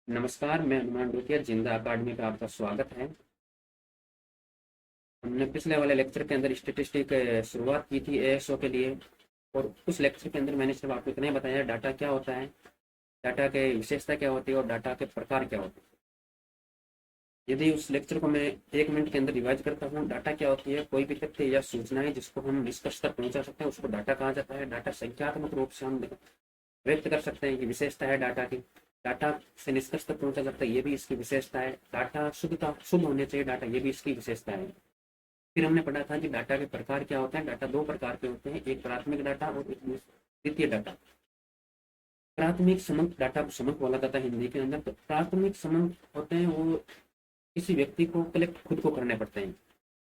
नमस्कार, मैं हनुमान डोटिया जिंदा अकादमी पे आपका स्वागत है। हमने पिछले वाले लेक्चर के अंदर स्टेटिस्टिक शुरुआत की थी एएसओ के लिए। और उस लेक्चर के अंदर मैंने सिर्फ आपको इतना ही बताया डाटा क्या होता है, डाटा के विशेषता क्या होती है और डाटा के प्रकार क्या होते हैं। यदि उस लेक्चर को मैं 1 मिनट के अंदर रिवाइज करता हूँ, डाटा क्या होती है, कोई भी तथ्य या सूचनाएं जिसको हम निष्कर्ष तक पहुंचा सकते हैं उसको डाटा कहा जाता है। डाटा संख्यात्मक रूप से हम व्यक्त कर सकते हैं कि विशेषता है डाटा की। डाटा से निष्कर्ष तक पहुंचा जाता है, ये भी इसकी विशेषता है। डाटा शुद्ध होने चाहिए डाटा, ये भी इसकी विशेषता है। फिर हमने पढ़ा था कि डाटा के प्रकार क्या होते हैं। डाटा दो प्रकार के होते हैं, एक प्राथमिक डाटा और एक द्वितीय डाटा। प्राथमिक समक डाटा को समक बोला जाता है हिंदी के अंदर। तो प्राथमिक समक होते हैं वो किसी व्यक्ति को कलेक्ट खुद को करने पड़ते हैं,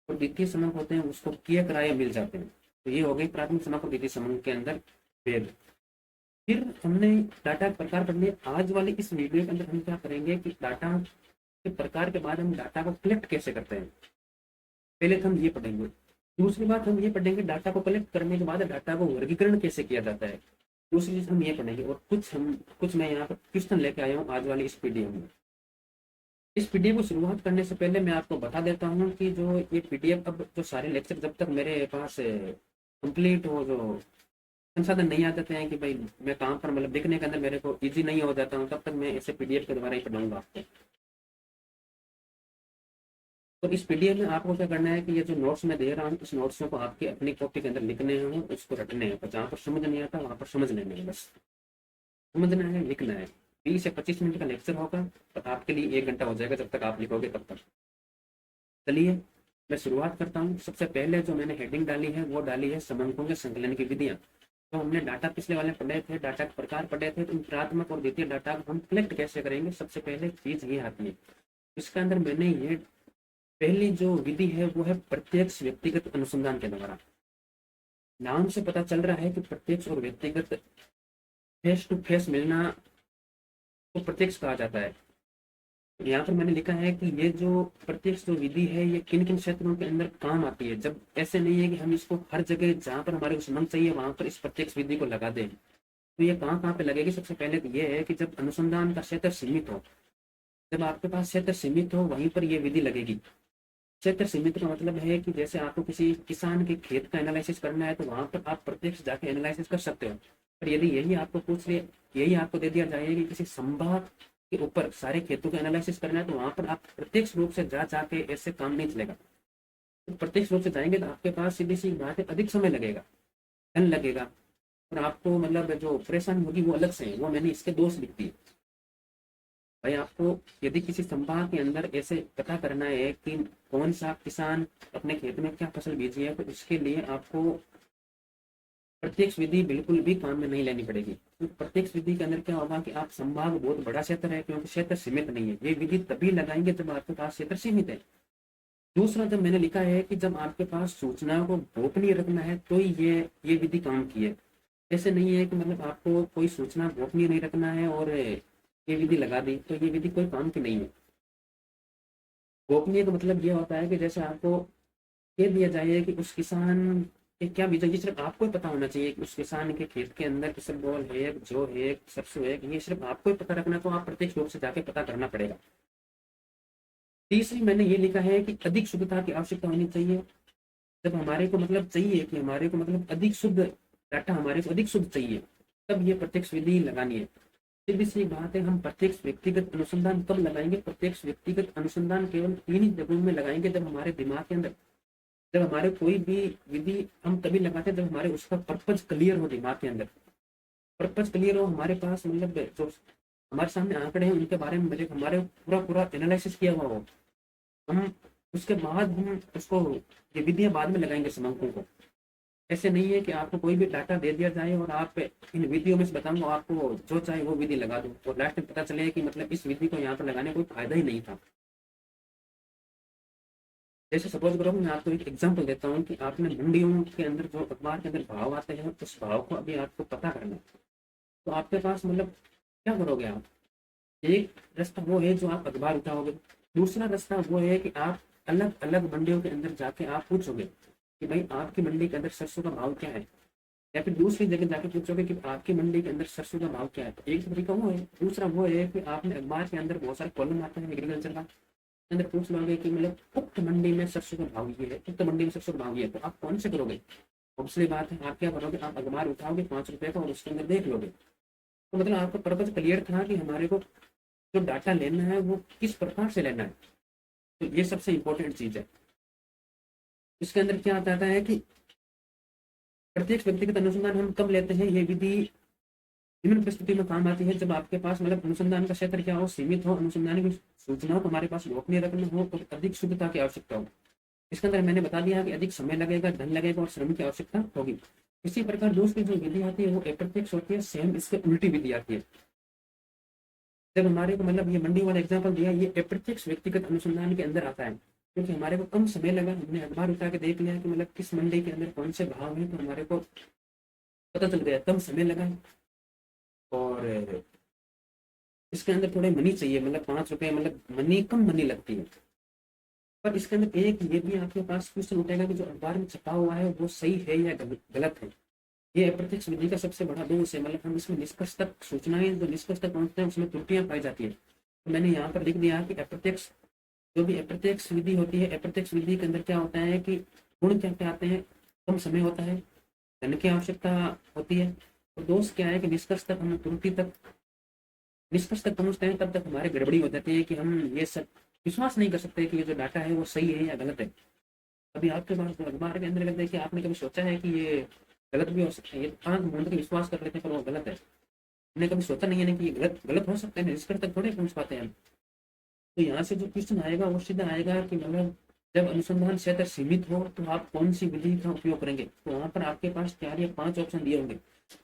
और द्वितीय समक होते हैं उसको किए कराए मिल जाते हैं। तो ये हो गई प्राथमिक समक और द्वितीय समक के अंदर भेद। फिर हमने डाटा के प्रकार पढ़ लिए। आज वाली इस वीडियो के अंदर हम क्या करेंगे कि डाटा के प्रकार के बाद हम डाटा को कलेक्ट कैसे करते हैं, पहले तो हम ये पढ़ेंगे। दूसरी बात हम ये पढ़ेंगे डाटा को कलेक्ट करने के बाद डाटा को वर्गीकरण कैसे किया जाता है। दूसरी चीज हम ये पढ़ेंगे। और कुछ मैं यहाँ पर क्वेश्चन लेके आया हूँ आज वाली इस पीडीएफ में। इस पीडीएफ को शुरुआत करने से पहले मैं आपको बता देता हूँ कि जो ये पीडीएफ, अब जो सारे लेक्चर जब तक मेरे पास कंप्लीट हो, जो संसाधन नहीं आ जाते हैं कि भाई मैं कहाँ पर मतलब लिखने के अंदर मेरे को इजी नहीं हो जाता हूँ, तब तक मैं ऐसे पीडीएफ के द्वारा ही पढ़ाऊंगा आपको। तो इस पीडीएफ में आपको क्या करना है कि ये जो नोट्स मैं दे रहा हूँ इस नोट्सों को आपकी अपनी कॉपी के अंदर लिखने हैं, उसको रटने हैं। जहाँ पर समझ नहीं आता वहाँ पर समझ लेना है, बस समझना है, लिखना है। 20 से 25 मिनट का लेक्चर होगा, पर आपके लिए 1 घंटा हो जाएगा जब तक आप लिखोगे तब तक। चलिए मैं शुरुआत करता हूँ। सबसे पहले जो मैंने हेडिंग डाली है वो डाली है समंकों के संकलन की विधियां। तो हमने डाटा पिछले वाले पढ़े थे, डाटा के प्रकार पढ़े थे। तो प्राथमिक और द्वितीय डाटा को हम कलेक्ट कैसे करेंगे, सबसे पहले चीज ये आती है। इसके अंदर मैंने ये पहली जो विधि है वो है प्रत्यक्ष व्यक्तिगत अनुसंधान के द्वारा। नाम से पता चल रहा है कि प्रत्यक्ष और व्यक्तिगत फेस टू फेस मिलना तो प्रत्यक्ष कहा जाता है। यहाँ पर मैंने लिखा है कि ये जो प्रत्यक्ष जो विधि है ये किन किन क्षेत्रों के अंदर काम आती है। जब ऐसे नहीं है कि हम इसको हर जगह जहाँ पर हमारे को संबंध चाहिए वहां पर इस प्रत्यक्ष विधि को लगा दें। तो ये कहाँ कहाँ पे लगेगी, सबसे पहले तो ये है कि जब अनुसंधान का क्षेत्र सीमित हो, जब आपके पास क्षेत्र सीमित हो वहीं पर ये विधि लगेगी। क्षेत्र सीमित का मतलब है कि जैसे आपको किसी किसान के खेत का एनालिसिस करना है तो वहां पर आप प्रत्यक्ष जाके एनालिसिस कर सकते हो। पर यदि यही आपको पूछ लिया, यही आपको दे दिया जाए कि किसी संभाग के ऊपर सारे खेतों का एनालिसिस करना है तो वहां पर आप प्रत्यक्ष रूप से जा जाके ऐसे काम नहीं चलेगा। तो प्रत्यक्ष रूप से जाएंगे तो आपके पास सीधी सी बात है अधिक समय लगेगा, धन लगेगा, और आपको मतलब जो परेशानी होगी वो अलग से है। वो मैंने इसके दोष लिख दिए। भाई आपको यदि किसी संभाग के अंदर ऐसे पता करना है कि कौन सा किसान अपने खेत में क्या फसल बीजी है, तो उसके लिए आपको प्रत्यक्ष विधि बिल्कुल भी काम में नहीं लेनी पड़ेगी। तो प्रत्यक्ष विधि के अंदर क्या होगा कि आप संभाग बहुत बड़ा क्षेत्र है, क्योंकि क्षेत्र सीमित नहीं है। ये विधि तभी लगाएंगे जब आपके पास क्षेत्र सीमित है। दूसरा, जब मैंने लिखा है कि जब आपके पास सूचनाओं को गोपनीय रखना है तो ये विधि काम की है। ऐसे नहीं है कि मतलब आपको कोई सूचना गोपनीय नहीं रखना है और ये विधि लगा दी, तो ये विधि कोई काम की नहीं है। गोपनीय का मतलब ये होता है कि जैसे आपको कह दिया जाए कि उस किसान के क्या बीज है, ये सिर्फ आपको ही पता होना चाहिए कि उस किसान के खेत के अंदर इसबगोल है, जौ है, सरसों है, ये सिर्फ आपको ही पता रखना। तो आप प्रत्यक्ष रूप से जाके पता करना पड़ेगा। तीसरी मैंने ये लिखा है कि अधिक शुद्धता की आवश्यकता होनी चाहिए। जब हमारे को मतलब चाहिए कि हमारे को मतलब अधिक शुद्ध डाटा, हमारे को अधिक शुद्ध चाहिए, तब ये प्रत्यक्ष विधि लगानी है। सीधी सी बात है, हम प्रत्यक्ष व्यक्तिगत अनुसंधान कब लगाएंगे। प्रत्यक्ष व्यक्तिगत अनुसंधान केवल 3 ही जगहों में लगाएंगे, जब हमारे दिमाग के अंदर, जब हमारे कोई भी विधि हम तभी लगाते हैं जब हमारे उसका पर्पज क्लियर हो दिमाग के अंदर। पर्पज क्लियर हो, हमारे पास मतलब जो हमारे सामने आंकड़े हैं उनके बारे में मतलब हमारे पूरा पूरा एनालिसिस किया हुआ हो, हम उसके बाद हम उसको ये विधियां बाद में लगाएंगे समंकों को। ऐसे नहीं है कि आपको कोई भी डाटा दे दिया जाए और आप इन विधियों में से बताऊंगा आपको जो चाहे वो विधि लगा दो, और लास्ट में पता चले कि मतलब इस विधि को यहाँ पर लगाने कोई फायदा ही नहीं था। जैसे सपोज करो मैं आपको एक एग्जांपल देता हूँ कि आपने मंडियों के अंदर जो अखबार के अंदर भाव आते हैं उस भाव को अभी आपको पता करना है। तो आपके पास मतलब क्या करोगे आप। एक रास्ता वो है जो आप अखबार उठाओगे। दूसरा रास्ता वो है कि आप अलग अलग मंडियों के अंदर जाके आप पूछोगे कि भाई आपकी मंडी के अंदर सरसों का भाव क्या है। या फिर दूसरी जगह जाके पूछोगे कि आपकी मंडी के अंदर सरसों का भाव क्या है, तो एक तरीका वो है। दूसरा वो है कि आपने अखबार के अंदर बहुत सारे कॉलम आते हैं एग्रीकल्चर का, अंदर पूछ लोगे कि मतलब उक्त मंडी में सरसों का भाव ये है, उक्त मंडी में सरसों का भाव ये है, तो आप कौन से करोगे? ऑब्वियसली बात है, आप क्या करोगे, आप अखबार उठाओगे 5 रुपए का और उसके अंदर देख लोगे। तो मतलब आपका पर्पज क्लियर था कि हमारे को जो डाटा लेना है वो किस प्रकार से लेना है। तो ये सबसे इंपॉर्टेंट चीज है। इसके अंदर क्या आता है कि प्रत्येक व्यक्तिगत अनुसंधान हम कब लेते हैं, ये विधि निम्न परिस्थिति में काम आती है जब आपके पास मतलब अनुसंधान का क्षेत्र क्या हो, सीमित हो, अनुसंधान की सूचनाओं को हमारे पास गोपनीय रखना हो और अधिक शुद्धता की आवश्यकता हो। इसके अंदर मैंने बता दिया कि अधिक समय लगेगा, धन लगेगा और श्रम की आवश्यकता होगी। इसी प्रकार दूसरी जो विधि आती है वो अप्रत्यक्ष होती है, सेम इसके उल्टी विधि आती है। जब हमारे को मतलब ये मंडी वाला एग्जाम्पल दिया, ये अप्रत्यक्ष व्यक्तिगत अनुसंधान के अंदर आता है, क्योंकि हमारे को कम समय लगा, हमने अखबार उठा के देख लिया कि मतलब किस मंडी के अंदर कौन से भाव है, तो हमारे को पता चल गया, कम समय लगा। और इसके अंदर थोड़े मनी चाहिए, मतलब 5 रुपए, मतलब मनी कम मनी लगती है। पर इसके अंदर एक ये भी आपके पास क्वेश्चन उठेगा कि जो अखबार में छपा हुआ है वो सही है या गलत है। ये अप्रत्यक्ष विधि का सबसे बड़ा दोष है, मतलब हम इसमें निष्कर्ष तक सूचनाएं जो निष्कर्ष तक पहुंचते हैं उसमें त्रुटियां पाई जाती है। तो मैंने यहाँ पर लिख दिया कि अप्रत्यक्ष, जो भी अप्रत्यक्ष विधि होती है, अप्रत्यक्ष विधि के अंदर क्या होता है कि गुण क्या क्या आते हैं, कम समय होता है, धन की आवश्यकता होती है, और दोष क्या है कि निष्कर्ष तक हम त्रुटि तक निष्कर्ष तक पहुंचते हैं तब तक हमारी गड़बड़ी हो जाती है कि हम ये सब विश्वास नहीं कर सकते कि ये जो डाटा है वो सही है या गलत है। अभी आपके पास अखबार के अंदर लगता है कि आपने कभी सोचा है कि ये गलत भी हो सकता है, ये आंख मूंद के विश्वास कर लेते हैं पर वो गलत है। हमने कभी सोचा नहीं है ना कि ये गलत गलत हो सकता है, निष्कर्ष तक थोड़े पहुंच पाते हैं हम। तो यहाँ से जो क्वेश्चन आएगा वो सीधा आएगा कि मतलब जब अनुसंधान क्षेत्र सीमित हो तो आप कौन सी विधि का उपयोग करेंगे। तो वहां पर आपके पास 4 या 5 ऑप्शन दिए होंगे,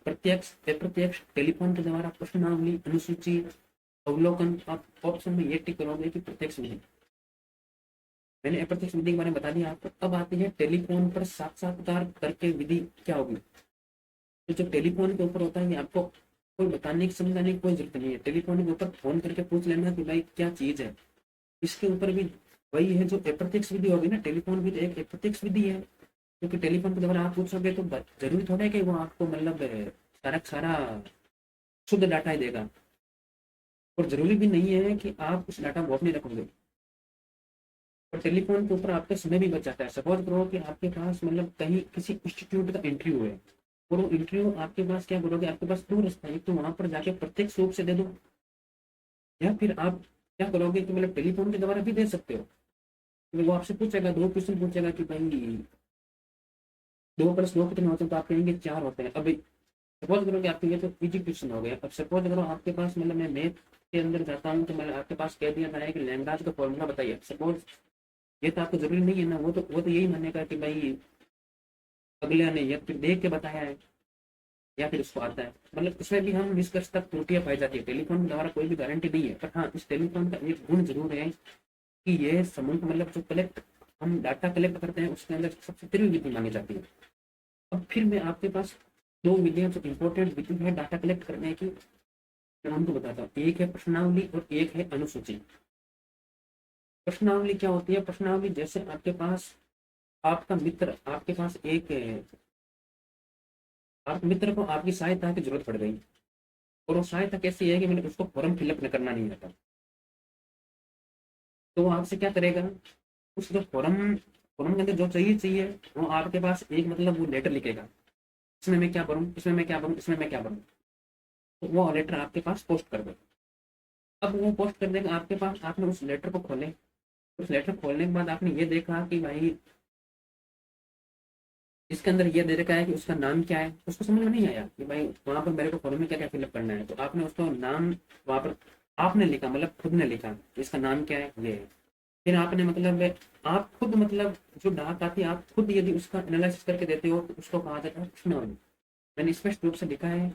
प्रत्यक्ष, अप्रत्यक्ष, टेलीफोन के द्वारा, प्रश्नावली, अनुसूची, अवलोकन। आप ऑप्शन में ये टिक करोगे कि प्रत्यक्ष विधि। मैंने अप्रत्यक्ष विधि के बारे में बता दिया आपको। अब आती है टेलीफोन पर साक्षात्कार करके विधि क्या होगी। तो जो टेलीफोन के ऊपर होता है ये आपको कोई बताने की समझाने की कोई जरूरत नहीं है, टेलीफोन के ऊपर फोन करके पूछ लेना कि भाई क्या चीज है। इसके ऊपर भी वही है जो अप्रत्यक्ष विधि होगी ना, टेलीफोन भी तो एक अप्रत्यक्ष विधि है, क्योंकि टेलीफोन के द्वारा आप पूछोगे तो जरूरी थोड़ा है कि वो आपको मतलब सारा सारा शुद्ध डाटा ही देगा, और जरूरी भी नहीं है कि आप उस डाटा को अपने रखोगे। और टेलीफोन के ऊपर आपका समय भी बच जाता है। सपोज करो कि आपके पास मतलब कहीं किसी इंस्टीट्यूट का इंटरव्यू है, और वो इंटरव्यू आपके पास क्या करोगे, आपके पास 2 रास्ता है, तो वहां पर जाके प्रत्यक्ष रूप से दे दो, या फिर आप क्या करोगे कि मतलब टेलीफोन के द्वारा भी दे सकते हो। तो वो आपसे पूछेगा, 2 क्वेश्चन पूछेगा कि भाई 2 + 2 कितने होते हैं, तो आप कहेंगे 4 होते हैं। अभी सपोज करो कि आपके ये तो इजी क्वेश्चन हो गया। अब सपोज करो आपके पास मतलब मैं मैथ के अंदर जाता हूँ तो मैंने आपके पास कह दिया था कि लैम्ब्डास का फॉर्मूला बताइए। सपोज ये तो आपको जरूरी नहीं है ना, वो तो यही मानेगा कि भाई अगले ने या फिर देख के बताया है या फिर उसको आता है। मतलब इसमें भी हम निष्कर्ष तक त्रुटियां पाई जाती है। टेलीफोन के द्वारा कोई भी गारंटी नहीं है, पर हाँ इस टेलीफोन का एक गुण जरूर है कि ये समूह मतलब जो कलेक्ट हम डाटा कलेक्ट करते हैं उसके अंदर सबसे तीव्र विधि मांगी जाती है। अब फिर मैं आपके पास 2 विधियां जो इंपॉर्टेंट विधि है डाटा कलेक्ट करने की, मैं उनको बताता हूँ। एक है प्रश्नावली और एक है अनुसूची। प्रश्नावली क्या होती है, प्रश्नावली जैसे आपके पास आपका मित्र, आपके पास एक आप मित्र को आपकी सहायता की जरूरत पड़ गई, और वो सहायता कैसी है कि मैंने उसको फॉर्म फिलअप करना नहीं आता, तो वो आपसे क्या करेगा, उस जो फॉर्म फॉर्म के अंदर जो चाहिए चाहिए वो आपके पास एक मतलब वो लेटर लिखेगा, इसमें मैं क्या करूँ, इसमें मैं क्या करूँ, इसमें मैं क्या करूँ। तो वो लेटर आपके पास पोस्ट कर दे। अब वो पोस्ट कर देगा आपके पास, आपने उस लेटर को खोले, उस लेटर खोलने के बाद आपने ये देखा कि भाई इसके अंदर ये दे रखा है कि उसका नाम क्या है। उसको समझ में नहीं आया कि भाई वहां पर मेरे को फॉर्म में क्या क्या फिलअप करना है, तो आपने उसको नाम वहां पर आपने लिखा, मतलब खुद ने लिखा इसका नाम क्या है ये है। फिर आपने मतलब आप खुद मतलब जो डाक आती है आप खुद यदि उसका एनालिसिस करके देते हो तो उसको कहा जाता है प्रश्नावली। मैंने स्पष्ट रूप से लिखा है,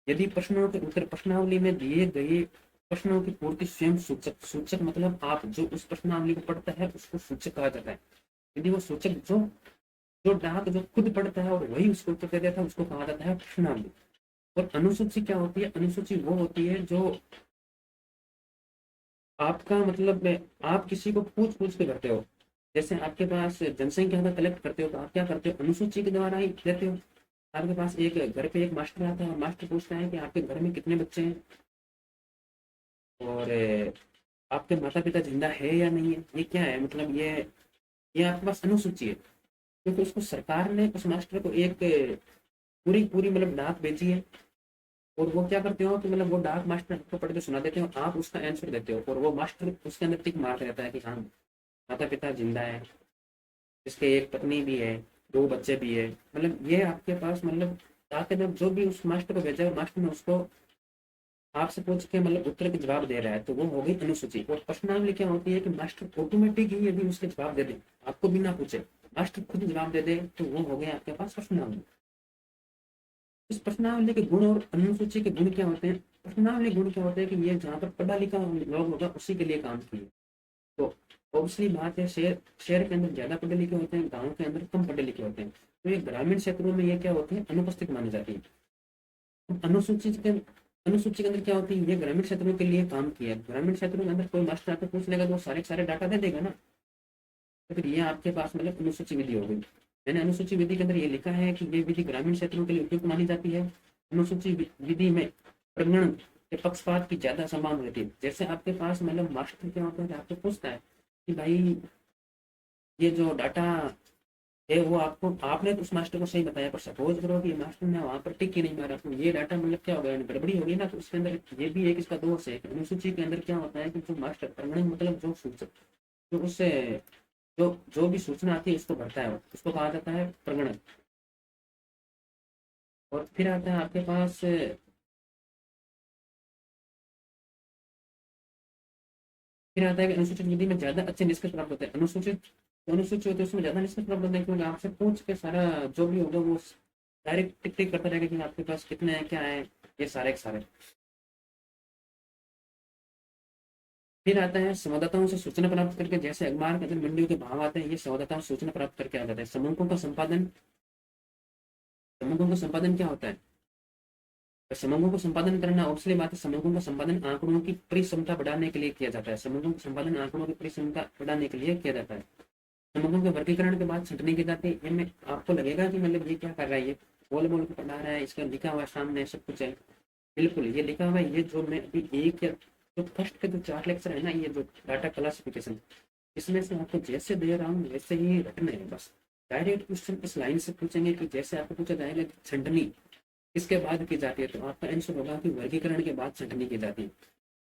यदि प्रश्नों के उत्तर प्रश्नावली में दिए गए प्रश्नों की पूर्ति स्वयं सूचक, सूचक मतलब आप जो उस प्रश्नावली को पढ़ता है उसको सूचक कहा जाता है। यदि वो सूचक जो जो ग्राहक जो खुद पढ़ता है और वही उसको उत्तर दे देता है उसको कहा जाता है प्रश्नावली। और अनुसूची क्या होती है, अनुसूची वो होती है जो आपका मतलब आप किसी को पूछ पूछ के करते हो। जैसे आपके पास जनसंख्या का कलेक्ट करते हो तो आप क्या करते हो, अनुसूची के द्वारा ही देते हो। आपके पास एक घर पे एक मास्टर आता है और मास्टर पूछता है कि आपके घर में कितने बच्चे हैं और आपके माता पिता जिंदा है या नहीं है। ये क्या है, मतलब ये आपके पास अनुसूची है, क्योंकि उसको सरकार ने उस मास्टर को एक पूरी पूरी मतलब डाक भेजी है। और वो क्या करते हो कि मतलब वो डाक मास्टर आपको पढ़ के सुना देते हो, आप उसका आंसर देते हो और वो मास्टर उसके अंदर टिक मारता रहता है कि हाँ माता पिता जिंदा है, इसके एक पत्नी भी है, दो बच्चे भी है। मतलब ये आपके पास मतलब ताकि जब जो भी उस मास्टर को भेजा है मास्टर ने उसको आपसे पूछ के मतलब उत्तर के जवाब दे रहा है, तो वो हो गई अनुसूची। और प्रश्नावली क्या होती है कि मास्टर ऑटोमेटिक ही यदि उसके जवाब दे दे, आपको बिना पूछे मास्टर खुद जवाब दे दे, तो वो हो गया आपके पास प्रश्नावली। इस प्रश्नावली के गुण और अनुसूची के गुण क्या होते हैं। प्रश्नावली गुण क्या होते हैं कि ये जहाँ पर पढ़ा लिखा लोग होगा उसी के लिए काम किए। तो ऑब्वियसली बात है, शहर शहर के अंदर ज्यादा पढ़े लिखे होते हैं, गाँव के अंदर कम पढ़े लिखे होते हैं। तो ये ग्रामीण क्षेत्रों में ये क्या होती है, अनुपस्थित मानी जाती है। अनुसूची के अंदर क्या होती है, ये ग्रामीण क्षेत्रों के लिए काम किया है। ग्रामीण क्षेत्रों के अंदर कोई मास्टर आकर पूछ लेगा तो वो सारे सारे डाटा दे देगा ना। तो फिर ये आपके पास मतलब अनुसूची विधि हो गई। मैंने अनुसूची विधि के अंदर ये लिखा है कि ये विधि ग्रामीण क्षेत्रों के लिए उपयुक्त मानी जाती है। अनुसूची विधि में प्रगणन के पक्षपात की ज्यादा संभावना रहती है। जैसे आपके पास मतलब मास्टर क्या होता है कि आपको पूछता है कि भाई ये जो डाटा है वो आपको, आपने तो उस मास्टर को सही बताया, पर सपोज करो कि मास्टर ने वहां पर टिक ही नहीं मारा, तो ये डाटा मतलब क्या हो गया, गड़बड़ी होगी ना। तो उसके अंदर ये भी एक इसका दोष है कि अनुसूची के अंदर क्या होता है कि जो मास्टर प्रगणन मतलब जो सूचक जो उससे जो भी सूचना आती है उसको भरता है, उसको कहा जाता है प्रगणन। और फिर आता है आपके पास, फिर आता है कि अनुसूचित विधि में ज्यादा अच्छे निष्कर्ष प्राप्त होते हैं। अनुसूचित होते हैं उसमें ज्यादा निष्कर्ष प्राप्त होते हैं, क्योंकि आपसे पूछ के सारा जो भी होगा वो डायरेक्ट टिक टिक करता रहेगा कि आपके पास कितने हैं क्या है, ये सारे के सारे। फिर आता है संवाददाताओं से सूचना प्राप्त करके, जैसे अखबार के अंदर मंडियों के भाव आते हैं, ये संवाददाताओं से सूचना प्राप्त करके आ जाता है। समूहों का संपादन क्या होता है, तो समूहों को संपादन करना ऑब्वियसली बात है। समूहों का संपादन आंकड़ों की परिक्षमता बढ़ाने के लिए किया जाता है। समूहों का संपादन आंकड़ों की परिक्षमता बढ़ाने के लिए किया जाता है। समूहों के वर्गीकरण के बाद छंटनी की जाती है। इनमें आपको लगेगा कि मतलब ये क्या कर रहा है, ये बोल बोल के पढ़ा रहा है, इसका लिखा हुआ सामने सब कुछ है। बिल्कुल ये लिखा हुआ है। ये जो मैं अभी एक या जो फर्स्ट के जो 4 लेक्चर है ना, ये जो डाटा क्लासिफिकेशन, इसमें से आपको जैसे दे रहा हूँ वैसे ही रटना है बस। डायरेक्ट क्वेश्चन इस लाइन से पूछेंगे कि जैसे आपको पूछा जाएगा कि छंटनी किसके बाद की जाती है, तो आपका आंसर होगा कि वर्गीकरण के बाद छंटनी की जाती है।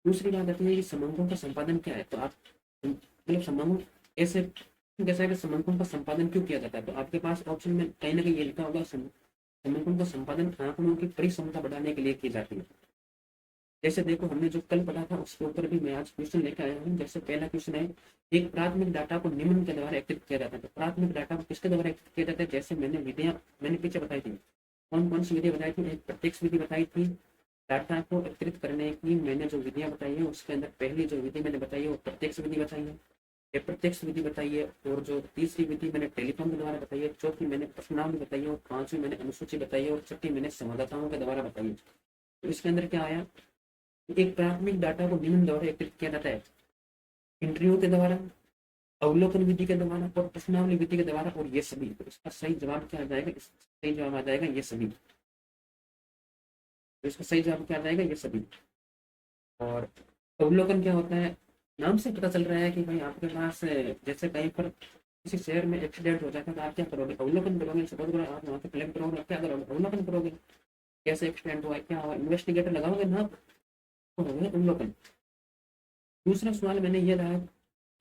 दूसरी बात आती है कि समूहों का संपादन क्या है, तो आप मतलब समूह ऐसे जैसा है कि समूहों का संपादन क्यों किया जाता है, तो आपके पास ऑप्शन में कहीं ना कहीं ये लिखा होगा समूहों का संपादन आंकड़ों की परिक्षमता बढ़ाने के लिए की जाती है। जैसे देखो हमने जो कल पढ़ा था उसके ऊपर भी मैं आज क्वेश्चन लेकर आया हूँ। जैसे पहला क्वेश्चन है, एक प्राथमिक डाटा को निम्न के द्वारा एकत्रित किया जाता है। तो प्राथमिक डाटा को किसके द्वारा एकत्रित किया जाता है, जैसे मैंने विधियां मैंने पीछे बताई थी। कौन कौन सी विधि बताई थी, एक प्रत्यक्ष विधि बताई थी। डाटा को एकत्रित करने की मैंने जो विधियां बताई है उसके अंदर पहली जो विधि मैंने बताई है वो प्रत्यक्ष विधि बताई है, अप्रत्यक्ष विधि बताई है। और जो तीसरी विधि मैंने टेलीफोन के द्वारा बताई है, चौथी मैंने प्रश्नावली बताई है, और पांचवी मैंने अनुसूची बताई है, और छठी मैंने संवाददाताओं के द्वारा बताई है। तो इसके अंदर क्या आया, एक प्राथमिक डाटा को निम्न द्वारा एकत्रित किया जाता है, इंटरव्यू के द्वारा, अवलोकन विधि के द्वारा और प्रश्नावली विधि के द्वारा, और ये सभी। तो इसका सही जवाब क्या आ जाएगा, सही जवाब आ जाएगा ये सभी। तो इसका सही जवाब क्या आ जाएगा, ये सभी। और अवलोकन क्या होता है, नाम से पता चल रहा है कि भाई आपके पास जैसे कहीं पर किसी शहर में एक्सीडेंट हो जाता है तो आप क्या करोगे, अवलोकन करोगे। सपोज करो आप वहाँ पे कलेक्ट करोगे, आप क्या करोगे, अवलोकन करोगे, कैसे एक्सीडेंट हुआ है, क्या हुआ, इन्वेस्टिगेटर लगाओगे ना, तो हो गया अवलोकन। दूसरा सवाल मैंने ये रहा,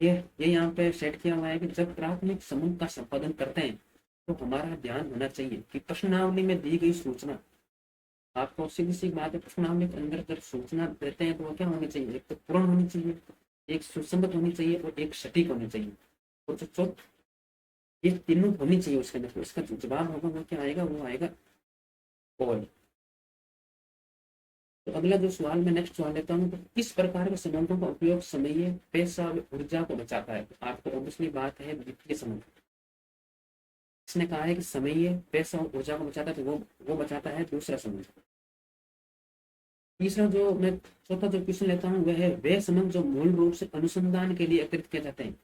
ये यहाँ पे सेट किया हुआ है कि जब प्राथमिक समूह का संपादन करते हैं तो हमारा ध्यान होना चाहिए कि प्रश्नावली में दी गई सूचना, आपको सीधी सी बात है, प्रश्नावली के अंदर जब सूचना देते हैं तो वो क्या होनी चाहिए, एक तो पूर्ण होनी चाहिए, एक सुसंगत होनी चाहिए, और एक सटीक होनी चाहिए। और जो चौथ ये तीनों होनी चाहिए उसके अंदर। तो इसका जो जवाब होगा वो क्या आएगा, वो आएगा और। तो अगला जो सवाल मैं नेक्स्ट सवाल लेता हूँ, तो किस प्रकार के संबंधों का उपयोग समय, पैसा और ऊर्जा को बचाता है। तो आपको ऑब्वियसली बात है वित्तीय संबंध। इसने कहा है कि समय, पैसा और ऊर्जा को बचाता है, तो वो बचाता है दूसरा संबंध। तीसरा जो मैं चौथा जो क्वेश्चन लेता हूँ वह है, वे संबंध जो मूल रूप से अनुसंधान के लिए एकत्रित किए जाते हैं।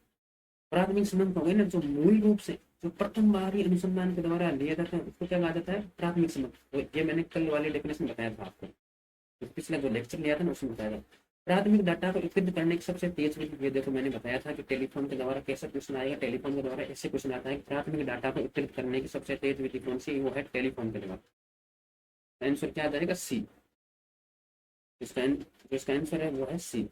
प्राथमिक संबंध हो गए ना, जो मूल रूप से जो प्रथम बार ही अनुसंधान के द्वारा लिया जाता है उसको क्या कहा जाता है, प्राथमिक संबंध। तो ये मैंने कल वाले डेफिनेशन बताया था आपको, तो पिछला जो लेक्चर लिया था ना उसमें बताया था। प्राथमिक डाटा को एकत्रित करने की सबसे तेज विधि, देखो मैंने बताया था कि टेलीफोन के द्वारा कैसा क्वेश्चन आएगा, टेलीफोन के द्वारा ऐसे क्वेश्चन आता है कि प्राथमिक डाटा को एकत्रित करने की सबसे तेज विधि कौन सी, वो है टेलीफोन के द्वारा। आंसर क्या आ जाएगा, सी। इसका आंसर है वो है सी।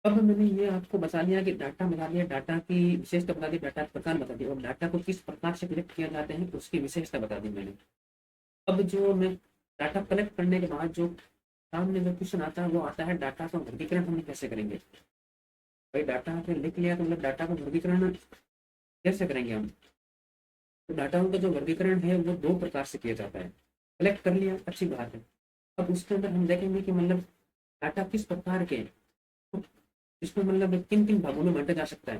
अब मैंने ये आपको बता दिया कि डाटा बता दिया, डाटा की विशेषता बता दी, डाटा का प्रकार बता दिया, और डाटा को किस प्रकार से कलेक्ट किया जाते हैं उसकी विशेषता बता दी मैंने। अब जो मैं डाटा कलेक्ट करने के बाद जो सामने जो क्वेश्चन आता है वो आता है डाटा का वर्गीकरण हम कैसे करेंगे। भाई डाटा पे लिख लिया तो मतलब डाटा का वर्गीकरण कैसे करेंगे हम। तो डाटा का जो वर्गीकरण है वो दो प्रकार से किया जाता है। कलेक्ट कर लिया, अच्छी बात है। अब उसके अंदर हम देखेंगे कि मतलब डाटा किस प्रकार के, तो इसमें मतलब किन किन भागों में बांटा जा सकता है।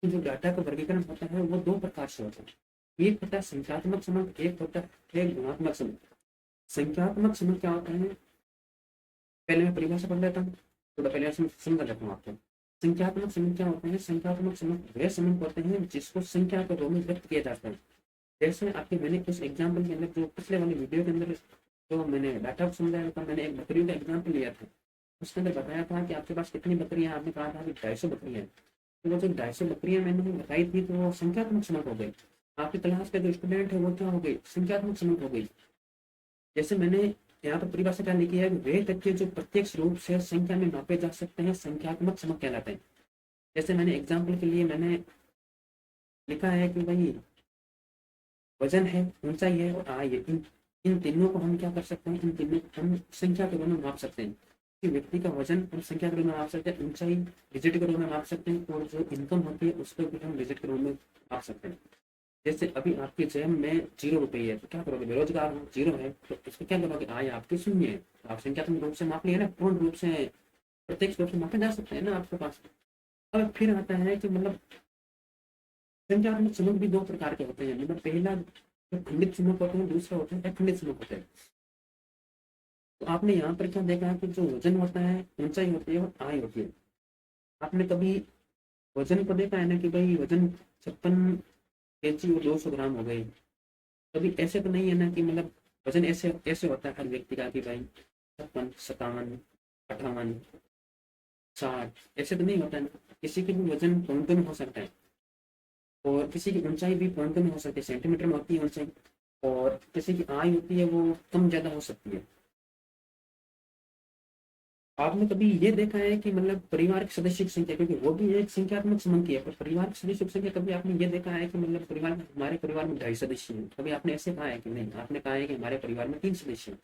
तो जो डाटा का वर्गीकरण होता है वो दो प्रकार से होता है। एक होता है संख्यात्मक समूह, एक होता है गुणात्मक समूह। संख्यात्मक समूह क्या होता है, पहले मैं परिभाषा पढ़ लेता हूँ, थोड़ा पहले समझा लेता हूँ आपको। संख्यात्मक समूह क्या होते हैं, संख्यात्मक समूह वे समूह होते हैं जिसको संख्या के रूप में व्यक्त किया जाता है। जैसे आपके मैंने उस एग्जाम्पल के अंदर जो पिछले वाली वीडियो के अंदर जो मैंने डाटा को समझाया था, मैंने एक बकरियों का एग्जाम्पल लिया था। उसके अंदर बताया था कि आपके पास कितनी बकरियां, आपने कहा था कि 250 बकरियां। तो वो जो 250 बकरियां मैंने बताई थी तो वो संख्यात्मक समूह हो गई। आपकी क्लास के जो स्टूडेंट है वो क्या हो गई, संख्यात्मक समूह हो गई। जैसे मैंने यहाँ पर परिभाषा क्या लिखी है, वे तथ्य जो प्रत्यक्ष रूप से संख्या में मापे जा सकते हैं संख्यात्मक समूह कहलाते हैं। जैसे मैंने एग्जाम्पल के लिए मैंने लिखा है कि भाई वजन है, ऊंचाई है और आय है, इन तीनों को हम क्या कर सकते हैं, इन तीनों को हम संख्या के रूप में माप सकते हैं। कि व्यक्ति का वजन हम संख्या के रूप में माप सकते हैं, ऊंचाई डिजिट के रूप में माप सकते हैं, और जो इनकम होती है उसको भी हम डिजिट के रूप में माप सकते हैं। जैसे अभी आपकी जेब में 0 रुपये है तो क्या करोगे, बेरोजगार हो, 0 है तो इसको क्या करोगे, आय आपकी 0 है, तो आप संख्यात्मक रूप से माप लिया ना, पूर्ण रूप से प्रत्यक्ष रूप से मापे जा सकते हैं ना आपके पास। अब फिर आता है कि मतलब संख्यात्मक समूह भी दो प्रकार के होते हैं। मतलब पहला जो खंडित समूह होते हैं, दूसरा होता है अखंडित समूह होते हैं। तो आपने यहाँ पर क्या देखा है कि जो वजन होता है, ऊंचाई होती है और आय होती है। आपने कभी वजन को देखा है ना कि भाई वजन 56 kg और 200 ग्राम हो गए। कभी ऐसे तो नहीं है ना कि मतलब वजन ऐसे ऐसे होता है हर व्यक्ति का कि भाई 56, 57, 58, 60, ऐसे तो नहीं होता है ना। किसी के भी वजन पॉइंटों में हो सकता है, और किसी की ऊंचाई भी पॉइंटों में हो सकती है, सेंटीमीटर में होती है ऊंचाई, और किसी की आय होती है वो कम ज्यादा हो सकती है। आपने कभी ये देखा है कि मतलब परिवार के सदस्य की संख्या, क्योंकि वो भी एक संख्यात्मक संबंध की है, पर परिवार के सदस्य की संख्या कभी आपने ये देखा है कि मतलब परिवार में, हमारे परिवार में 2.5 सदस्य हैं, कभी आपने ऐसे कहा है कि नहीं, आपने कहा है कि हमारे परिवार में 3 सदस्य हैं।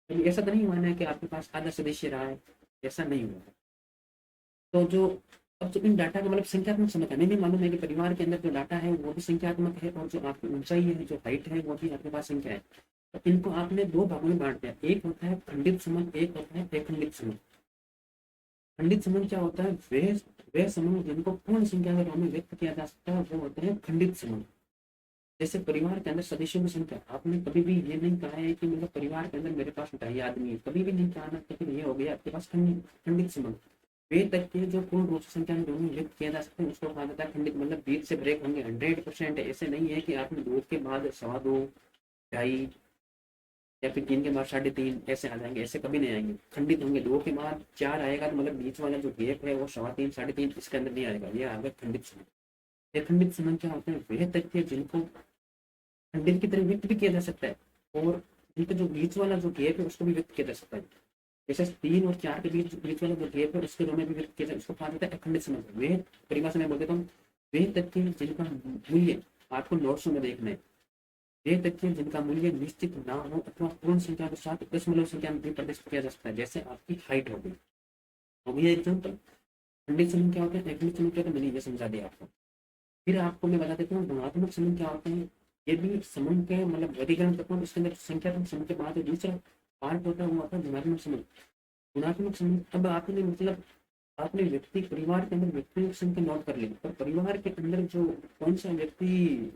कभी ऐसा तो नहीं हुआ है कि आपके पास आधा सदस्य रहा है, ऐसा नहीं हुआ है। तो जो अब जो इन डाटा का मतलब संख्यात्मक समझ हमें भी मालूम है कि परिवार के अंदर जो डाटा है वो भी संख्यात्मक है, और जो आपकी ऊंचाई है, जो हाइट है, वो भी आपके पास संख्या है। तो इनको आपने दो भागों में बांट दिया, एक होता है खंडित समूह, एक होता है अखंडित समूह। खंडित समूह क्या होता है, वे समूह जिनको पूर्ण संख्या के रूप में व्यक्त किया जा सकता है वो होते हैं खंडित समूह। जैसे परिवार के अंदर सदस्यों की संख्या, आपने कभी भी ये नहीं कहा है कि मतलब परिवार के अंदर मेरे पास 2.5 आदमी है, कभी भी नहीं कहा ना, तो फिर ये हो गया आपके पास खंडित समूह। वे तथ्य जो पूर्ण रूप से संख्या में रूप में व्यक्त किया जा सकते हैं उसको कहा जाता है खंडित। मतलब बीच से ब्रेक होंगे 100%, ऐसे नहीं है कि आपने 2 के बाद 2.25, 2.5 या फिर 3 के बाद 3.5 ऐसे आ जाएंगे, ऐसे कभी नहीं आएंगे। खंडित होंगे, 2 के बाद 4 आएगा तो मतलब बीच वाला जो गैप है वो 3.25, 3.5 इसके अंदर नहीं आएगा, ये आगे खंडित समय। ये खंडित समय क्या होते हैं, वे तथ्य जिनको खंडित की तरह व्यक्त भी किया जा सकता है, और जिनका जो बीच वाला जो गैप है उसको भी व्यक्त किया जा सकता है। जैसे 3 और 4 के बीच बीच वाला जो गैप है उसके रूप में भी व्यक्त किया जाए, उसको कहा जाता है अखंडित समय। वे परिभाषा में बोल देता हूँ, वे तथ्य जिनका मूल्य आपको नोट्स में देखना है, वे तथ्य जिनका मूल्य निश्चित ना हो अथवा पूर्ण संख्या के साथ दशमलव संख्या में भी प्रदर्शित किया जा सकता है। जैसे आपकी हाइट हो गई एग्जाम्पल। खंडित समूह क्या होते हैं, अखंडित समूह क्या होते हैं, मैंने ये समझा दिया आपको। फिर आपको मैं बता देता हूँ गुणात्मक समूह क्या होते हैं। ये भी समूह के मतलब वर्गीकरण करता हूँ, इसके अंदर संख्यात्मक समूह के बाद दूसरा पार्ट होता है वो आता है गुणात्मक समूह। गुणात्मक समूह, अब आपने मतलब आपने व्यक्ति परिवार के अंदर व्यक्तियों की संख्या नोट कर ली, पर परिवार के अंदर जो कौन सा व्यक्ति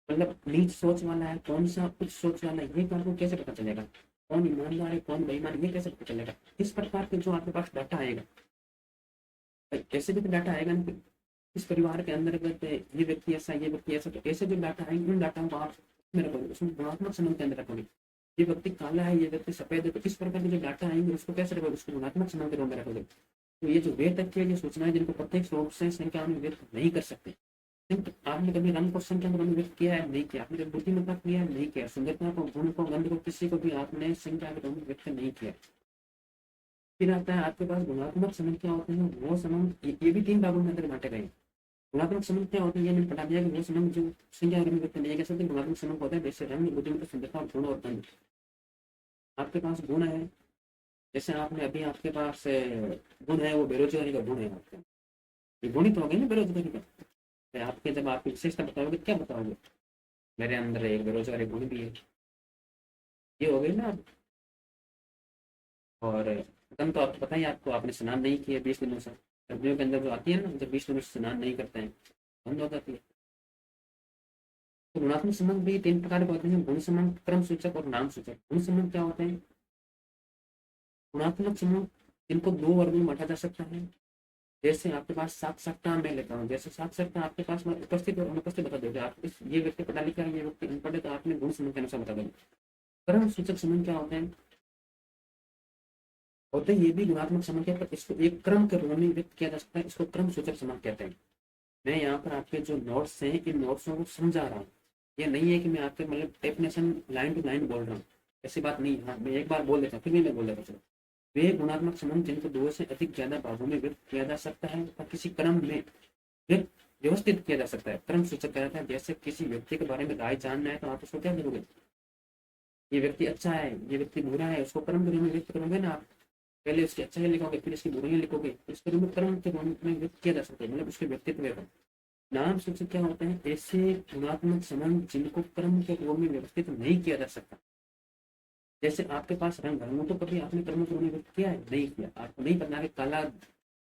मतलब नीच सोच वाला है, कौन सा उच्च सोच वाला है, ये तो आपको कैसे पता चलेगा। कौन ईमानदार है, कौन बेईमान, ये कैसे पता चलेगा। इस प्रकार के जो आपके पास डाटा आएगा, ऐसे भी तो डाटा आएगा ना कि इस परिवार के अंतर्गत ये व्यक्ति ऐसा, ये व्यक्ति ऐसा, तो ऐसे जो डाटा आएंगे उन डाटा को आप में रखोगे, उसमें गुणात्मक समूह के अंदर रखोगे। ये व्यक्ति काला है, ये व्यक्ति सफेद है, तो इस प्रकार के जो डाटा आएंगे उसको कैसे रखोगे, उसको गुणात्मक समूह के रूप में रखोगे। तो ये जो वे तथ्य है, ये सूचनाएं जिनको प्रत्येक रूप से संख्या में व्यक्त नहीं कर सकते। आपने कभी रंग को संख्या में व्यक्त किया है? नहीं किया। आपने कभी बुद्धिमत्ता किया है? नहीं किया। सुंदरता को, गुण को, गंध को, किसी को भी आपने संख्या के रूप में व्यक्त नहीं किया। फिर आता है आपके पास गुणात्मक समूह क्या होते हैं। वो समूह ये भी 3 भागों में अंदर बांटे गए। गुणात्मक समूह क्या होते हैं, ये मैंने बता दिया कि वो समूह जो संख्या के रूप में व्यक्त नहीं कर सकते। गुणात्मक समूह होता है जैसे रंग, बुद्धिमत्ता, सुंदरता, गुण और गंध। आपके पास गुण है, जैसे आपने अभी आपके पास गुण है, वो बेरोजगारी का गुण है आपका। ये गुण ही तो हो गए ना बेरोजगारी का। आपके जब आप विशेषता बताओगे क्या बताओगे, मेरे अंदर एक बेरोजगारी गुण भी है, ये हो गई ना। और गंध तो आपको पता ही, आपको आपने स्नान नहीं किया 20 दिनों से। सर्दियों के अंदर जो आती है ना, जब 20 दिनों से स्नान नहीं करते हैं, बंद हो जाती है। तो गुणात्मक संबंध भी 3 प्रकार के होते हैं। गुण संबंध, क्रम सूचक और नाम सूचक। गुण संबंध क्या होते हैं? गुणात्मक समूह इनको 2 वर्गों में बांटा जा सकता है। जैसे आपके पास साक्षरता मैं लेता हूँ, जैसे साक्षरता आपके पास मैं उपस्थित और अनुपस्थित बता दोगे। आप इस ये व्यक्ति पढ़ा लिखा है, ये व्यक्ति अनपढ़ है, तो आपने गुण समूह के अनुसार बता दोगे। क्रम सूचक समूह क्या होते हैं? होते ये भी गुणात्मक समूह है, पर इसको एक क्रम के रूप में व्यक्त किया जा सकता है। इसको क्रम सूचक समूह कहते हैं। मैं यहाँ पर आपके जो नोट्स हैं, इन नोट्सों को समझा रहा हूँ। ये नहीं है कि मैं आपके मतलब डेफिनेशन लाइन टू लाइन बोल रहा हूँ, ऐसी बात नहीं है। हाँ, मैं एक बार बोल देता हूँ, फिर भी मैं बोल देता हूँ। वे गुणात्मक संबंध जिनको 2 से अधिक ज्यादा भागों में व्यक्त किया जा सकता है और किसी क्रम में व्यवस्थित किया जा सकता है। क्रम सूचक कहता है जैसे किसी व्यक्ति के बारे में राय जानना है, तो आप उसको क्या करोगे, ये व्यक्ति अच्छा है, ये व्यक्ति बुरा है, उसको क्रम के रूप में व्यक्त करोगे ना आप। पहले उसकी अच्छाई लिखोगे, फिर इसकी बुराई लिखोगे, इसके रूप में क्रम के रूप में व्यक्त किया जा सकता है, मतलब उसके व्यक्तित्व का। नाम सूचक क्या होते हैं? ऐसे गुणात्मक संबंध जिनको क्रम के रूप में व्यवस्थित नहीं किया जा सकता। जैसे आपके पास रंग है, वो तो कभी आपने क्रम के रूप में व्यक्त किया है? नहीं किया। आपको नहीं पता कि काला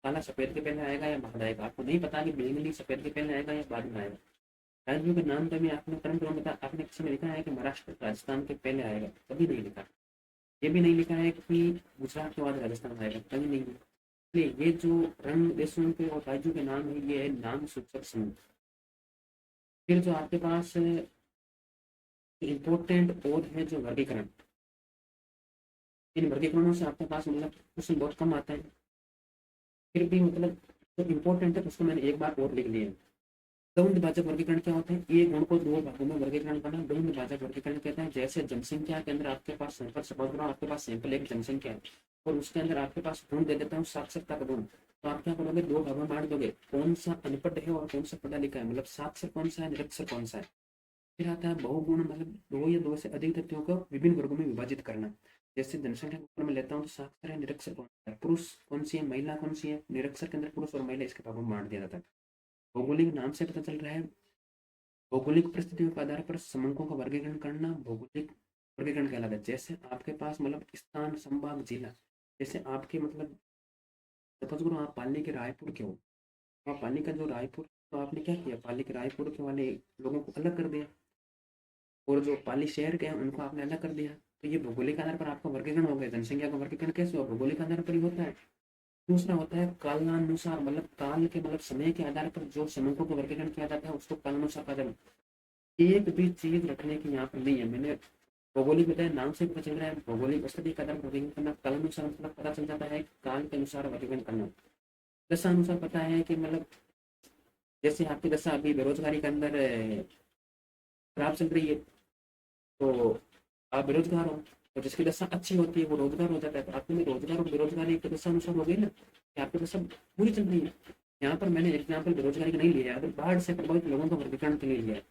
काला सफेद के पहले आएगा या बाद आएगा। आपको नहीं पता कि बैंगनी सफेद के पहले आएगा या बाद में आएगा। राज्यों के नाम कभी आपने क्रम क्रम बता, आपने किसी में लिखा है कि महाराष्ट्र राजस्थान के पहले आएगा? कभी नहीं लिखा। ये भी नहीं लिखा है कि गुजरात के बाद राजस्थान आएगा, कभी नहीं। इसलिए ये जो रंग, देशों के और राज्यों के नाम है, ये है नाम सूचक समूह। फिर जो आपके पास इम्पोर्टेंट और है जो वर्गीकरण, इन वर्गीकरणों से आपके पास मतलब क्वेश्चन बहुत कम आता है। फिर भी मतलब जो इम्पोर्टेंट है उसको मैंने एक बार और लिख लिया है। द्वंद्व भाजक वर्गीकरण क्या होता है? एक गुण को 2 भागों में वर्गीकरण करना द्वंद्व भाजक वर्गीकरण कहता है। जैसे जनसंख्या के अंदर आपके पास सैंपल, सपोज करो आपके पास सैंपल एक जनसंख्या है और उसके अंदर आपके पास गुण दे देता हूँ साक्षरता का गुण, तो आप क्या करोगे, 2 भागों में बांट दोगे। कौन सा अनपढ़ है और कौन सा पढ़ा लिखा है, मतलब साक्षर कौन सा है, निरक्षर कौन सा है। फिर आता है बहुगुण, मतलब 2 या 2 से अधिक तथ्यों को विभिन्न वर्गों में विभाजित करना। जैसे जनसंख्या के ऊपर में लेता हूँ तो साक्षर है, निरक्षर कौन है, पुरुष कौन सी है, महिला कौन सी है। निरक्षर के अंदर पुरुष और महिला इसके भागों में बांट दिया जाता है। भौगोलिक नाम से पता चल रहा है, भौगोलिक परिस्थितियों के आधार पर समूहों का वर्गीकरण करना भौगोलिक वर्गीकरण कहलाता है। जैसे आपके पास मतलब स्थान, संभाग, जिला। जैसे आपके मतलब सपोज करो आप पाली के रायपुर के हो, तो आप पाली का जो रायपुर, तो आपने क्या किया, पाली के रायपुर के वाले लोगों को अलग कर दिया और जो पाली शहर के हैं उनको आपने अलग कर दिया। तो ये भौगोलिक आधार पर आपका वर्गीकरण हो गया। जनसंख्या का वर्गीकरण कैसे हुआ? भौगोलिक आधार पर ही होता है। दूसरा होता है कालानुसार, मतलब काल के मतलब समय के आधार पर जो समूहों का वर्गीकरण किया जाता है उसको कालानुसार कहा जाता है। एक भी चीज रखने की यहाँ पर नहीं है। मैंने भौगोलिक बताया, नाम से पता चल रहा है भौगोलिक स्थिति का आधार पर वर्गीकरण करना। कालानुसार मतलब पता चल जाता है काल के अनुसार वर्गीकरण करना। दशानुसार पता है कि मतलब जैसे आपकी दशा अभी बेरोजगारी के अंदर खराब चल रही है, तो आप बेरोजगार हो। तो जिसकी दशा अच्छी होती है वो रोजगार हो जाता है। तो आपके में रोजगार और बेरोजगारी की दशा अनुसार हो गई ना, कि आपकी दशा पूरी चल रही है। यहाँ पर मैंने एग्जाम्पल बेरोजगारी का नहीं लिया है, अगर बाढ़ से प्रभावित लोगों का वर्गीकरण के लिए लिया है।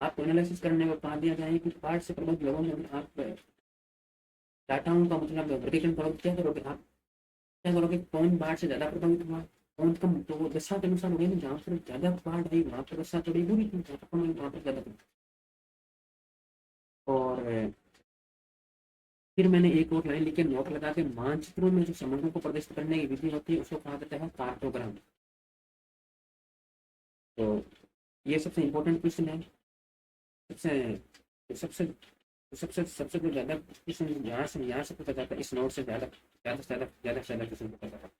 आपको एनालिसिस करने को कहा दिया जाए कि बाढ़ से प्रभावित लोगों में आप डाटाओं का मतलब वर्गीकरण करोगे, क्या करोगे आप, क्या करोगे, कौन बाढ़ से ज्यादा प्रभावित हुआ, कौन कम। तो वो दशा के अनुसार हो गई ना, जहाँ पर ज्यादा बाढ़ आई वहाँ पर दशा थोड़ी बुरी थी, जहाँ पर कम आई वहाँ पर ज्यादा बुरी। और फिर मैंने एक और लाइन लिखी, नोट लगा के, मानचित्रों में जो समूहों को प्रदर्शित करने की विधि होती है उसको कहा जाता है कार्टोग्राम। तो ये सबसे इम्पोर्टेंट क्वेश्चन है। सबसे सबसे सबसे सबसे जो ज्यादा क्वेश्चन यहाँ से पूछा जाता है, इस नोट से ज्यादा ज्यादा से ज्यादा ज्यादा से ज्यादा क्वेश्चन पूछा जाता है।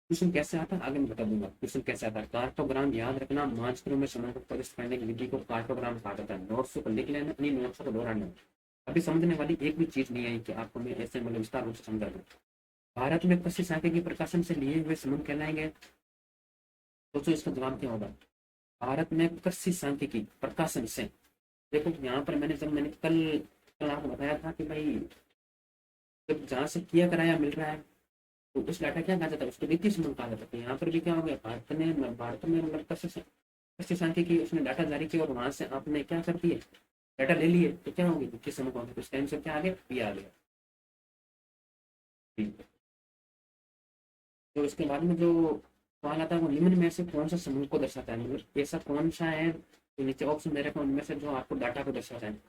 क्वेश्चन कैसे आता है आगे मैं बता दूंगा। क्वेश्चन कैसे आता है, कार्टोग्राम याद रखना, मानचित्रों में समय को प्रदर्शित करने की विधि को कार्टोग्राम कहा जाता है। नोट्स को लिख लेना, अपनी नोट्स को दोहराना। अभी समझने वाली एक भी चीज नहीं है कि आपको मैं ऐसे मतलब विस्तार रूप से समझा दूं। भारत में कृषि सांख्यिकी प्रकाशन से लिए हुए समूह कहलाएंगे। सोचो इसका जवाब क्या होगा। भारत में कृषि सांख्यिकी प्रकाशन से, देखो यहाँ पर मैंने कल कल आपको बताया था कि भाई जब जहाँ से किया कराया मिल रहा है तो उस डाटा क्या कहा जाता है, उसको वित्तीय समूह कहा जाता है। यहाँ पर भी क्या हो गया, भारत में मतलब कृषि सांख्यिकी उसने डाटा जारी किया और वहां से आपने क्या कर दिए, डाटा ले लिए, तो क्या होगी वित्तीय समूह कहा, तो उसका आंसर क्या आ गया, ये आ गया। तो इसके बाद में जो सवाल आता है वो निम्न में से कौन सा समूह को दर्शाता है, मतलब ऐसा कौन सा है, तो नीचे ऑप्शन दे रखा है उनमें से जो आपको डाटा को दर्शाता है।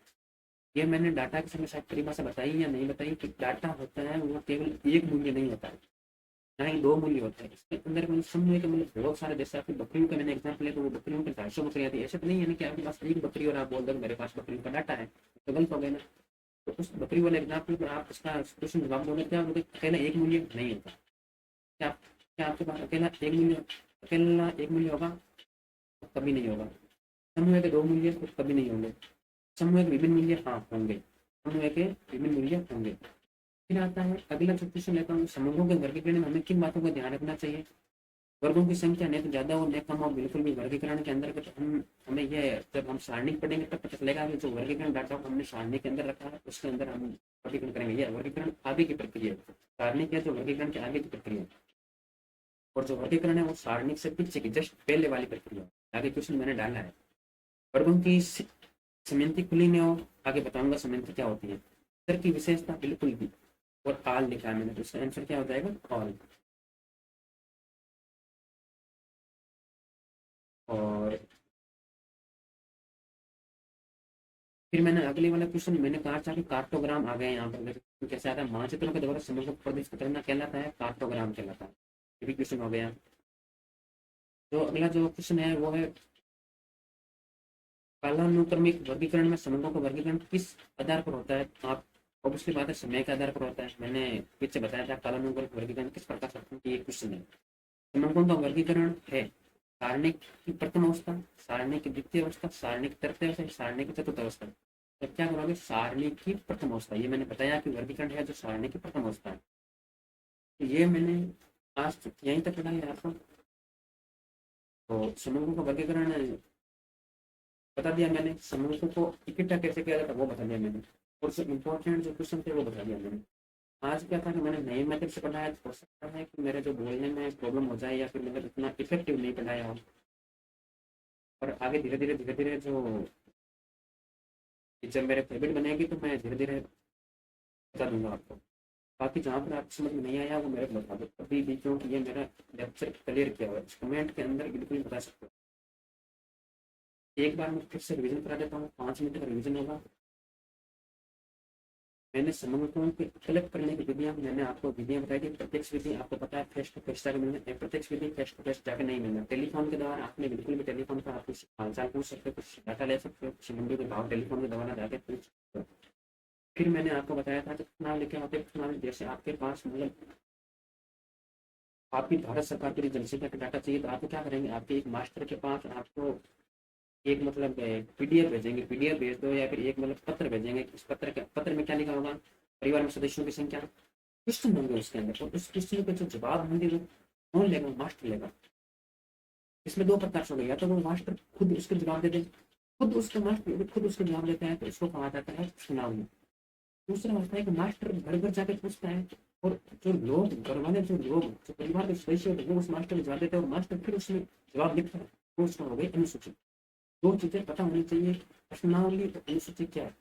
ये मैंने डाटा के समय शायद परिभाषा बताई या नहीं बताई कि डाटा होता है वो केवल एक मूल्य नहीं होता है, ना ही दो मूल्य होता है। इसके अंदर मतलब समूह के मतलब बहुत सारे, जैसे आपकी बकरियों का मैंने एग्जाम्पल लिया तो वो बकरियों की 250 बकरियां थी, ऐसे तो नहीं है ना कि आपके पास एक बकरी और आप बोल दो मेरे पास बकरियों का डाटा है, तो गलत हो गया ना। तो उस बकरी वाले एग्जाम्पल पर आप इसका क्वेश्चन जवाब दोगे क्या, बोलोगे अकेला एक मूल्य नहीं होता। क्या क्या आपके पास अकेला एक मूल्य होगा, कभी नहीं होगा। समूह के दो मूल्य तो कभी नहीं होंगे। समूह के विभिन्न मूल्य हाँ होंगे, समूह के विभिन्न मूल्य होंगे। फिर आता है अगला जो क्वेश्चन लेता हूँ, समूहों के वर्गीकरण में हमें किन बातों का ध्यान रखना चाहिए। वर्गों की संख्या न तो ज्यादा हो न कम हो, बिल्कुल भी वर्गीकरण के अंदर हम हमें ये, जब हम सारणी पढ़ेंगे तब पता चलेगा कि जो वर्गीकरण डाटा को हमने सारणी के अंदर रखा है उसके अंदर हम वर्गीकरण करेंगे। यह वर्गीकरण आगे की प्रक्रिया है, सारणी के जो वर्गीकरण के आगे की प्रक्रिया है, और जो वर्गीकरण है वो सारणी से पीछे की जस्ट पहले वाली प्रक्रिया है। आगे क्वेश्चन मैंने डाला है, वर्गों की सममिति खुली में हो, आगे बताऊंगा सममिति क्या होती है। उत्तर की विशेषता बिल्कुल भी, और ऑल लिखा है मैंने, तो इसका आंसर क्या हो जाएगा, ऑल। और फिर मैंने अगले वाला क्वेश्चन मैंने कहा था कि कार्टोग्राम आ गए यहाँ पर, तो कैसे आता है, मानचित्रों के द्वारा समूह को प्रदर्शित करना कहलाता है कार्टोग्राम कहलाता है। ये भी क्वेश्चन हो गया। तो अगला जो क्वेश्चन है वो है, कालानुक्रमिक वर्गीकरण में समूहों का वर्गीकरण किस आधार पर होता है। आप ऑब्वियसली बात है समय के आधार पर होता है, मैंने पीछे बताया था कालानुक्रमिक वर्गीकरण किस प्रकार से होता है, ये क्वेश्चन है। समूहों का वर्गीकरण है सारणी की प्रथम अवस्था, सारणी की द्वितीय अवस्था, सारणी की तृतीय अवस्था, सारणी की चतुर्थ अवस्था। तब क्या करोगे, सारणी की प्रथम अवस्था, ये मैंने बताया कि वर्गीकरण है जो सारणी की प्रथम अवस्था है। तो ये मैंने आज यहीं तक पढ़ा है आपको। तो समूहों का वर्गीकरण बता दिया मैंने, समूहों को इकट्ठा कैसे किया जाता है वो बता दिया मैंने, और जो इम्पोर्टेंट जो क्वेश्चन थे वो बता दिया मैंने। आज क्या था कि मैंने नए मेथड से पढ़ाया, तो हो सकता है कि मेरे जो बोलने में प्रॉब्लम हो जाए या फिर मतलब इतना इफेक्टिव नहीं पढ़ाया हो, और आगे धीरे धीरे जो जब मेरे फेवरेट बनेगी तो मैं धीरे धीरे बता दूंगा आपको। बाकी जहाँ पर आपको समझ में नहीं आया वो मेरे को बता दो अभी भी, क्योंकि ये मेरा लेक्चर क्लियर किया हुआ है, कमेंट के अंदर बिल्कुल बता सकते हो। एक बार मैं फिर से रिविजन करा देता हूँ, 5 मिनट का रिविजन होगा। मैंने समूहों को कलेक्ट करने की विधियां मैंने आपको विधियां बताई थी। प्रत्यक्ष विधि आपको पता है, फेस टू फेस जाकर मिलना, प्रत्यक्ष विधि फेस टू फेस जाकर नहीं मिलना। टेलीफोन के द्वारा आपने बिल्कुल भी टेलीफोन पर आप किसी हालचाल पूछ सकते हो, कुछ डाटा ले सकते हो, किसी मंडी के भाव टेलीफोन के द्वारा जाकर पूछ सकते हो। फिर मैंने आपको बताया था कि प्रणाली क्या होते हैं, जैसे आपके पास मतलब आपकी भारत सरकार के लिए जनसंख्या का डाटा चाहिए, तो आप क्या करेंगे, आपके एक मास्टर के पास आपको एक मतलब पीडीएफ भेजेंगे, पीडीएफ भेज दो, या फिर एक मतलब पत्र भेजेंगे। उस पत्र में क्या लिखा होगा, परिवार में सदस्यों की संख्या, क्वेश्चन होंगे उसके अंदर, और उस क्वेश्चन के जो जवाब होंगे वो कौन लेगा, मास्टर लेगा। इसमें दो प्रकार से होगा, या तो वो मास्टर खुद उसके जवाब दे दे, खुद उसका मास्टर खुद उसके जवाब देता है तो इसको कहा जाता है चुनाव में। दूसरा होता है कि मास्टर घर घर जाकर पूछता है, और जो लोग घर वाले जो लोग जो परिवार के सदस्य होते हैं वो उस मास्टर को जवाब देते हैं, और मास्टर फिर उसमें जवाब लिखता है, तो उसका हो गई अनुसूचित। दो चीजें पता होनी चाहिए, प्रश्नावली और अनुसूची क्या है।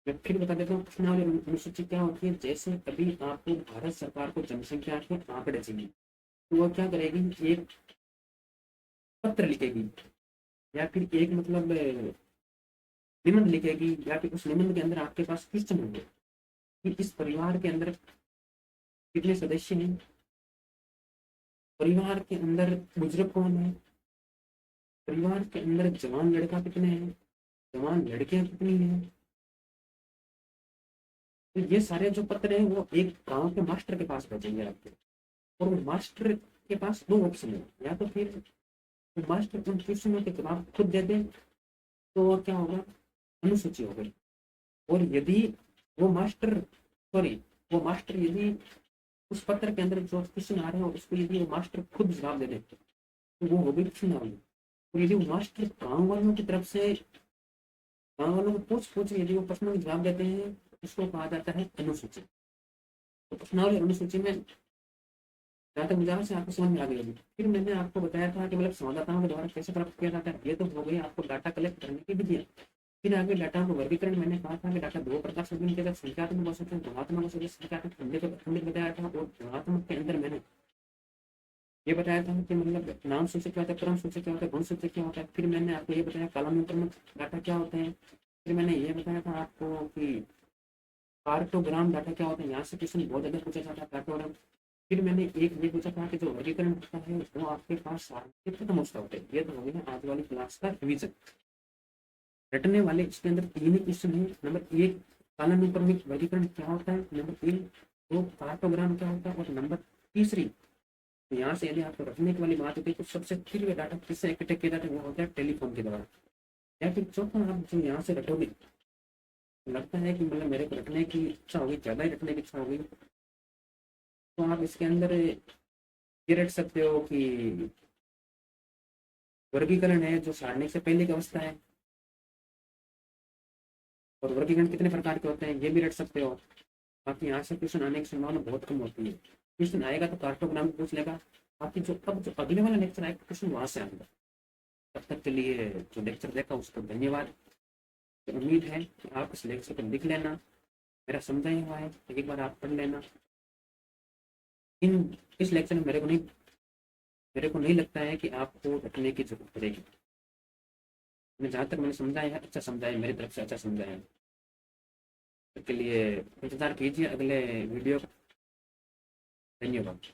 मैं फिर बता देता हूँ, प्रश्नावली और अनुसूची क्या होती है। जैसे कभी आपको भारत सरकार को जनसंख्या के आंकड़े चाहिए, तो वो क्या करेगी, एक पत्र लिखेगी, या फिर एक मतलब निबंध लिखेगी, या फिर उस निबंध के अंदर आपके पास क्वेश्चन होंगे कि इस परिवार के अंदर कितने सदस्य हैं, परिवार के अंदर बुजुर्ग कौन है, परिवार के अंदर जवान लड़का कितने हैं, जवान लड़कियां कितनी हैं। तो ये सारे जो पत्र हैं वो एक गांव के मास्टर के पास भेजेंगे आपके, और वो मास्टर के पास दो ऑप्शन है, या तो फिर मास्टर उन क्वेश्चनों के जवाब खुद दे दे तो वो क्या होगा, अनुसूची हो गई। और यदि वो मास्टर सॉरी वो मास्टर यदि उस पत्र के अंदर जो क्वेश्चन आ रहे हो उसको यदि वो मास्टर खुद जवाब दे दे तो वो हो गई प्रश्नावली। और यदि वो मास्टर गाँव वालों की तरफ से गाँव वालों को पूछ यदि वो प्रश्नों के जवाब देते हैं तो उसको कहा जाता है अनुसूची। तो प्रश्नावली अनुसूची में जहाँ तक मुझे से आपको समझ में आ गई होगी। फिर मैंने आपको बताया था कि मतलब संवाददाताओं के द्वारा कैसे प्राप्त किया जाता है, ये तो हो गई आपको डाटा कलेक्ट करने की विधियां। फिर आगे डाटा को वर्गीकरण, मैंने कहा था कि डाटा दो प्रकार से किया जाता है, संख्यात्मक हो सकते हैं, गुणात्मक हो सकते हैं। संख्यात्मक खंडित बताया था, और गुणात्मक के अंदर मैंने ये बताया था कि मतलब नाम सूचक क्या होता है, क्रम सूचक क्या होता है, गुण सूचक क्या होता है। फिर मैंने आपको ये बताया कालानुक्रमिक डाटा क्या होते हैं। फिर मैंने ये बताया था आपको कि कार्टोग्राम डाटा क्या होता है, यहाँ से क्वेश्चन बहुत ज्यादा पूछा जाता है कार्टोग्राम। फिर मैंने एक ये पूछा था कि जो वर्गीकरण होता है वो आपके पास खत्म होता होता है। ये तो हो गया आज वाली क्लास का रिवीजन। रटने वाले इसके अंदर तीन ही क्वेश्चन है। नंबर एक, कालानुक्रमिक वर्गीकरण क्या होता है। नंबर तीन, दो, कार्टोग्राम क्या होता है। और नंबर तीसरी, तो यहाँ से यदि आपको रखने की वाली बात होती है तो सबसे फिर डाटा किससे इकट्ठे किया जाता है, वो होता है टेलीफोन के द्वारा। या फिर चौथा, आप जो यहाँ से रटोगे, लगता है कि मतलब मेरे को रखने की इच्छा होगी, ज्यादा ही रखने की इच्छा होगी, तो आप इसके अंदर ये रट सकते हो कि वर्गीकरण है जो सारणी से पहले की अवस्था है, और वर्गीकरण कितने प्रकार के होते हैं ये भी रट सकते हो। बाकी यहाँ से क्वेश्चन आने की संभावना बहुत कम होती है। क्वेश्चन आएगा तो कार्टोग्राम पूछ लेगा। बाकी जो अब जो अगले वाला लेक्चर आएगा क्वेश्चन वहां से आएगा। तब तक के लिए जो लेक्चर देखा उसको धन्यवाद। तो उम्मीद है कि आप इस लेक्चर को लिख लेना, मेरा समझाया हुआ है एक बार आप पढ़ लेना। इन इस लेक्चर में मेरे को नहीं लगता है कि आपको रखने की जरूरत पड़ेगी। मैं जहाँ तक मैंने समझाया है अच्छा समझाया, मेरी तरफ से अच्छा समझाया है। इसके लिए इंतजार कीजिए अगले वीडियो का। धन्यवाद।